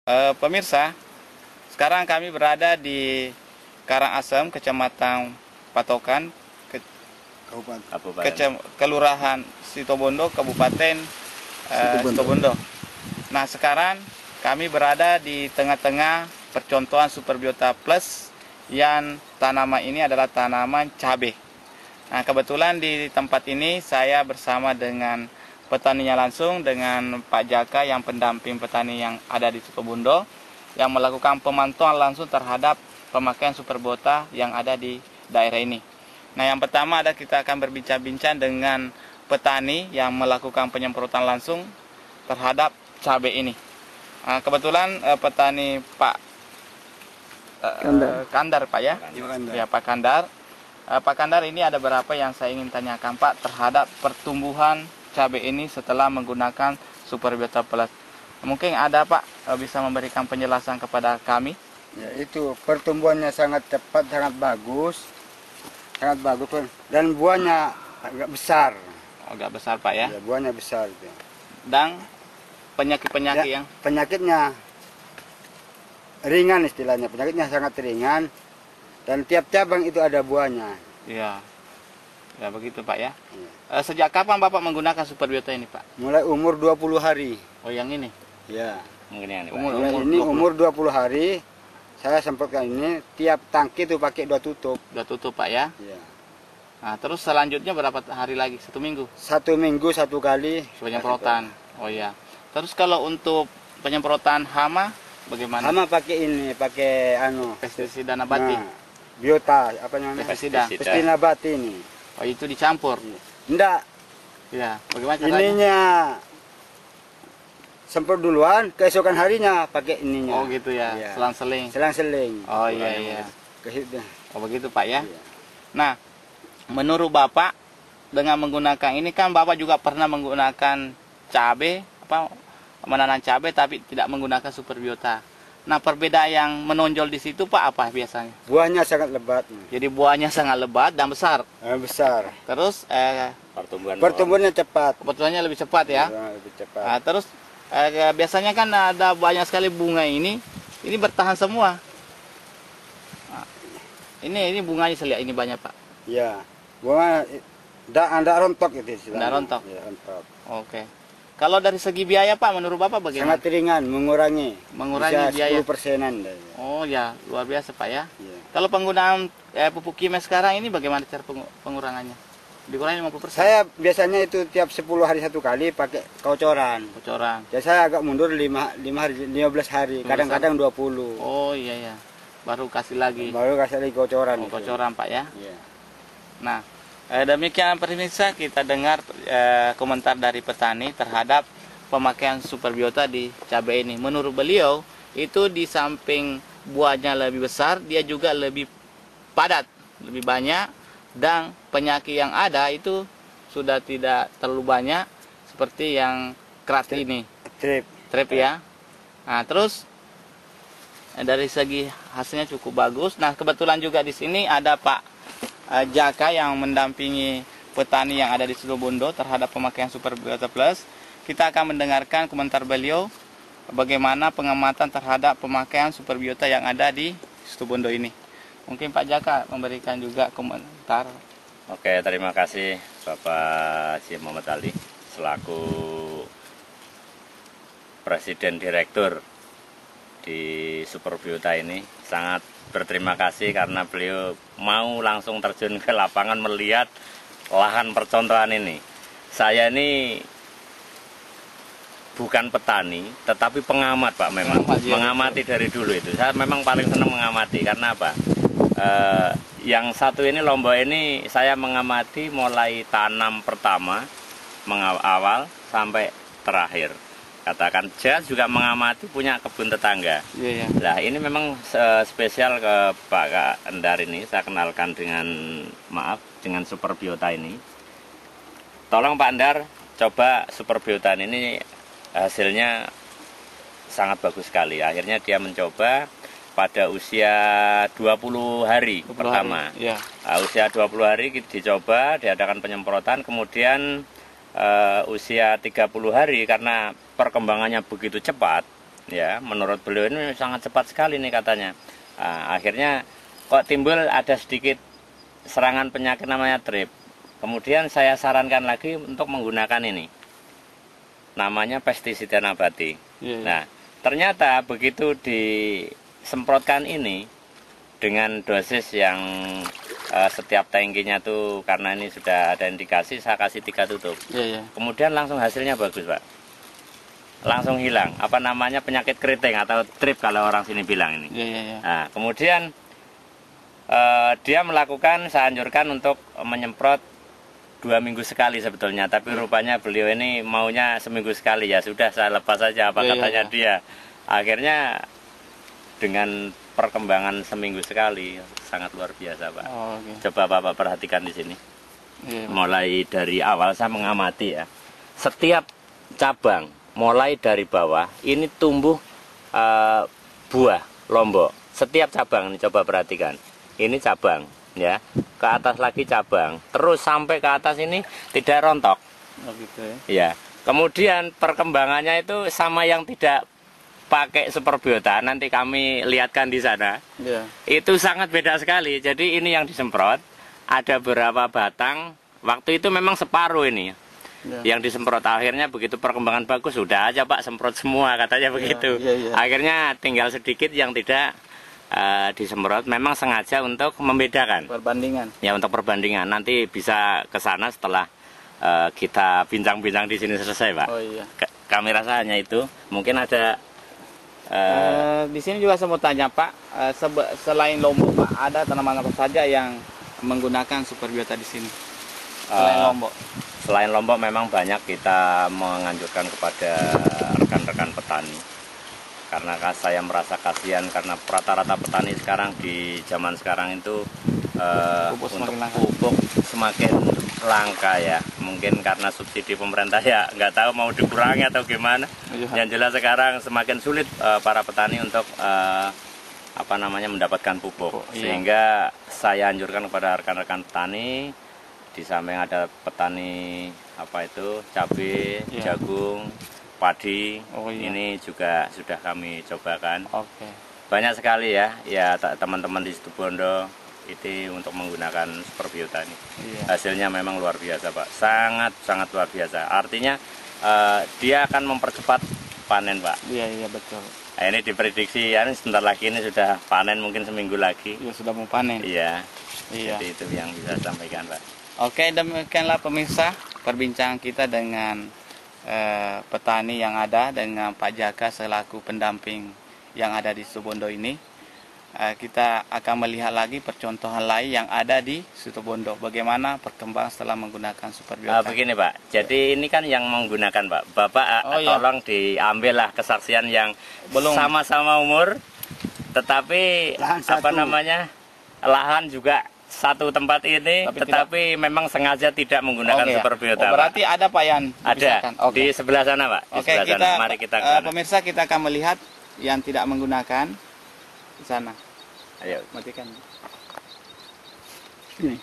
Pemirsa, sekarang kami berada di Karangasem, Kecamatan Patokan, Kelurahan Situbondo, Kabupaten Situbondo. Nah, sekarang kami berada di tengah-tengah percontohan Superbiota Plus yang tanaman ini adalah tanaman cabai. Nah, kebetulan di tempat ini saya bersama dengan petaninya langsung, dengan Pak Jaka yang pendamping petani yang ada di Situbondo yang melakukan pemantauan langsung terhadap pemakaian Superbiota yang ada di daerah ini. Nah, yang pertama ada kita akan berbincang-bincang dengan petani yang melakukan penyemprotan langsung terhadap cabai ini. Nah, kebetulan petani Pak Kandar, Pak ya? Ya, Pak Kandar. Pak Kandar, ini ada berapa yang saya ingin tanyakan Pak terhadap pertumbuhan cabai ini setelah menggunakan Superbiota Plus. Mungkin ada Pak bisa memberikan penjelasan kepada kami? Ya, itu pertumbuhannya sangat cepat, sangat bagus Pak. Dan buahnya agak besar. Agak besar Pak ya? Ya, buahnya besar itu. Dan penyakit-penyakit ya, yang penyakitnya ringan, istilahnya penyakitnya sangat ringan, dan tiap cabang itu ada buahnya. Iya, ya begitu Pak ya. Sejak kapan Bapak menggunakan Superbiota ini Pak? Mulai umur 20 hari. Oh, yang ini? Ya. Mungkin yang ini, umur 20 hari. Saya semprotkan ini, tiap tangki itu pakai 2 tutup. 2 tutup Pak ya? Ya. Nah, terus selanjutnya berapa hari lagi? 1 minggu? 1 minggu 1 kali. Penyemprotan. Oh iya. Terus kalau untuk penyemprotan hama bagaimana? Hama pakai ini, pakai pestisida nabati. Nah, biota, apa namanya? Pestisida nabati ini. Oh, itu dicampur? Enggak. Ya, bagaimana caranya? Ininya semprot duluan, keesokan harinya pakai ininya. Oh gitu ya, iya. selang-seling. Selang-seling. Oh iya. Oh begitu Pak ya. Iya. Nah, menurut Bapak dengan menggunakan ini kan Bapak juga pernah menggunakan cabai, menanam cabai tapi tidak menggunakan Superbiota. Nah, perbedaan yang menonjol di situ Pak apa biasanya? Buahnya sangat lebat. Jadi buahnya sangat lebat dan besar. Besar. Terus pertumbuhannya cepat. Pertumbuhannya lebih cepat ya. Lebih cepat. Nah, terus biasanya kan ada banyak sekali bunga ini bertahan semua. Nah, ini bunganya saya lihat ini banyak Pak. Iya. Bunga tidak rontok itu. Tidak rontok. Ya, rontok. Oke. Kalau dari segi biaya Pak, menurut Bapak bagaimana? Sangat ringan, mengurangi Bisa biaya. 10%-an. Oh ya, luar biasa Pak ya. Iya. Kalau penggunaan pupuk kimia sekarang ini bagaimana cara pengurangannya? Dikurangi 50%? Saya biasanya itu tiap 10 hari 1 kali pakai kocoran. Ya, saya agak mundur 15 hari, kadang-kadang 20. Oh iya. Baru kasih lagi kocoran. Kocoran Pak ya. Iya. Nah, demikian pemirsa, kita dengar komentar dari petani terhadap pemakaian Superbiota di cabai ini. Menurut beliau, itu di samping buahnya lebih besar, dia juga lebih padat, lebih banyak, dan penyakit yang ada itu sudah tidak terlalu banyak seperti yang kerat ini. Trip ya. Nah, terus dari segi hasilnya cukup bagus. Nah, kebetulan juga di sini ada Pak Jaka yang mendampingi petani yang ada di Situbondo terhadap pemakaian Superbiota Plus. Kita akan mendengarkan komentar beliau bagaimana pengamatan terhadap pemakaian Superbiota yang ada di Situbondo ini. Mungkin Pak Jaka memberikan juga komentar. Oke, terima kasih Bapak Haji Muhammad Ali selaku Presiden Direktur di Superbiota ini. Sangat berterima kasih karena beliau mau langsung terjun ke lapangan melihat lahan percontohan ini. Saya ini bukan petani, tetapi pengamat Pak memang. Mengamati dari dulu itu. Saya memang paling senang mengamati karena apa? Yang satu ini Lombok ini saya mengamati mulai tanam pertama, awal sampai terakhir. Katakan saya juga mengamati punya kebun tetangga. Iya. Nah ini memang spesial ke Pak Kandar ini. Saya kenalkan dengan Superbiota ini. Tolong Pak Kandar coba Superbiota ini, hasilnya sangat bagus sekali. Akhirnya dia mencoba pada usia 20 hari pertama. Iya. Usia 20 hari dicoba, diadakan penyemprotan, kemudian usia 30 hari karena perkembangannya begitu cepat, ya. Menurut beliau ini sangat cepat sekali nih katanya. Nah, akhirnya kok timbul ada sedikit serangan penyakit namanya trip. Kemudian saya sarankan lagi untuk menggunakan ini, namanya pestisida nabati. Nah, ternyata begitu disemprotkan ini dengan dosis yang setiap tangkinya tuh, karena ini sudah ada indikasi, saya kasih 3 tutup. Kemudian langsung hasilnya bagus, Pak. Langsung hilang apa namanya penyakit keriting atau trip kalau orang sini bilang ini. Nah, kemudian dia melakukan, saya anjurkan untuk menyemprot 2 minggu sekali sebetulnya, tapi rupanya beliau ini maunya seminggu sekali. Ya sudah, saya lepas saja apa katanya dia. Akhirnya dengan perkembangan seminggu sekali sangat luar biasa, Pak. Coba Bapak perhatikan di sini. Mulai dari awal saya mengamati ya, setiap cabang mulai dari bawah ini tumbuh buah lombok. Setiap cabang ini coba perhatikan. Ini cabang ya, ke atas lagi cabang, terus sampai ke atas ini tidak rontok. Ya. Kemudian perkembangannya itu sama yang tidak pakai superbiota, nanti kami lihatkan di sana. Itu sangat beda sekali. Jadi ini yang disemprot ada berapa batang, waktu itu memang separuh ini yang disemprot. Akhirnya begitu perkembangan bagus, sudah aja Pak semprot semua katanya begitu. Akhirnya tinggal sedikit yang tidak disemprot, memang sengaja untuk membedakan perbandingan. Ya, untuk perbandingan. Nanti bisa ke sana setelah kita bincang-bincang di sini selesai, Pak. Kami rasa hanya itu. Mungkin ada di sini juga saya mau tanya, Pak, selain lombok, Pak, ada tanaman apa saja yang menggunakan superbiota di sini? Selain lombok. Selain lombok memang banyak kita menganjurkan kepada rekan-rekan petani. Karena saya merasa kasihan karena rata-rata petani sekarang di zaman sekarang itu untuk pupuk semakin langka ya. Mungkin karena subsidi pemerintah ya nggak tahu mau dikurangi atau gimana. Yang jelas sekarang semakin sulit para petani untuk apa namanya mendapatkan pupuk. Sehingga saya anjurkan kepada rekan-rekan petani, di samping ada petani apa itu cabai, jagung, padi, ini juga sudah kami cobakan. Banyak sekali ya, teman-teman di Situbondo itu untuk menggunakan superbiota ini. Hasilnya memang luar biasa, Pak. Sangat luar biasa. Artinya dia akan mempercepat panen, Pak. Iya betul. Nah, ini diprediksi ya, sebentar lagi ini sudah panen, mungkin seminggu lagi. Sudah mau panen. Jadi itu yang bisa saya sampaikan, Pak. Oke, demikianlah pemirsa perbincangan kita dengan petani yang ada dengan Pak Jaka selaku pendamping yang ada di Situbondo ini. Kita akan melihat lagi percontohan lain yang ada di Situbondo, bagaimana perkembangan setelah menggunakan superbiota. Begini Pak, jadi ini kan yang menggunakan Pak, Bapak tolong diambillah kesaksian yang belum sama-sama umur, tetapi lahan juga satu tempat ini, tetapi memang sengaja tidak menggunakan superbiota. Berarti ada Pak yang ada di sebelah sana, Pak. Mari kita ke sana. Pemirsa, kita akan melihat yang tidak menggunakan di sana. Ayo, matikan. Ini.